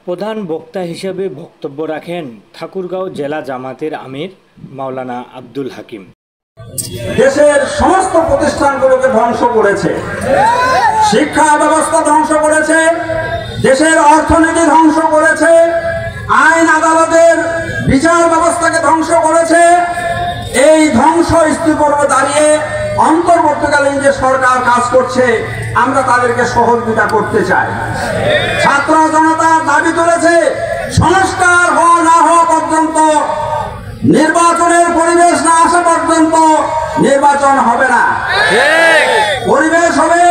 প্রধান বক্তা হিসেবে বক্তব্য রাখেন ঠাকুরগাঁও জেলা জামাতের আমির মাওলানা আব্দুল হাকিম। দেশের সমস্ত প্রতিষ্ঠানগুলোকে ধ্বংস করেছে, শিক্ষা ব্যবস্থা ধ্বংস করেছে, দেশের অর্থনীতি ধ্বংস করেছে, আইন আদালতের বিচার ব্যবস্থাকে ধ্বংস করেছে। এই ধ্বংস স্তূপে দাঁড়িয়ে অন্তর্বর্তীকালীন যে সরকার কাজ করছে, আমরা তাদেরকে সহযোগিতা করতে চাই। ছাত্র জনতা দাবি তুলেছে, সংস্কার হওয়া না হওয়া পর্যন্ত, নির্বাচনের পরিবেশ না আসা পর্যন্ত নির্বাচন হবে না। পরিবেশ হবে,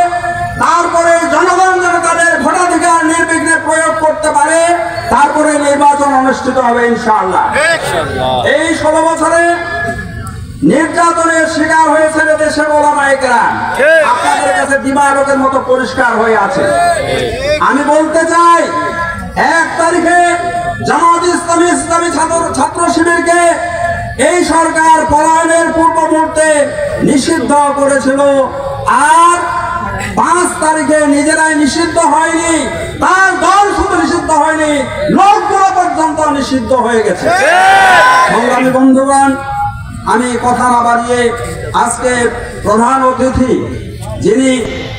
তারপরে জনগণ যেন তাদের ভোটাধিকার নির্বিঘ্নে প্রয়োগ করতে পারে, তারপরে নির্বাচন অনুষ্ঠিত হবে ইনশাআল্লাহ। এই 16 বছরে নির্যাতনের শিকার হয়েছে দেশের ওলামায়ে কেরাম, আপনাদের কাছে দিবালোকের মতো পরিষ্কার হয়ে আছে। আমি বলতে চাই, 1 তারিখে জামাত ইসলামী ছাত্র শিবিরকে এই সরকার পলায়নের পূর্ব মুহূর্তে নিষিদ্ধ করেছিল, আর 5 তারিখে নিজেরাই নিষিদ্ধ হয়নি, তার দল শুধু নিষিদ্ধ হয়নি, লোকগুলো পর্যন্ত নিষিদ্ধ হয়ে গেছে। সংগ্রামী বন্ধুগণ, আমি কথা না বাড়িয়ে আজকে প্রধান অতিথি, যিনি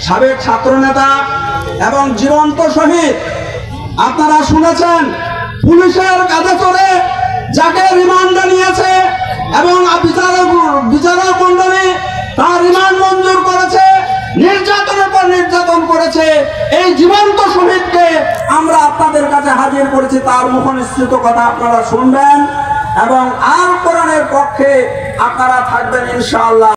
সাবেক ছাত্রনেতা এবং জীবন্ত শহীদ, আপনারা শুনেছেন পুলিশের কাঁধে চড়ে যাকে রিমান্ডে নিয়েছে এবং বিচারক মণ্ডলী তার রিমান্ড মঞ্জুর করেছে, নির্যাতনের পর নির্যাতন করেছে, এই জীবন্ত শহীদকে আমরা আপনাদের কাছে হাজির করেছি। তার মুখনিসৃত কথা আপনারা শুনবেন এবং আর কোরআনের পক্ষে আপনারা থাকবেন ইনশাআল্লাহ।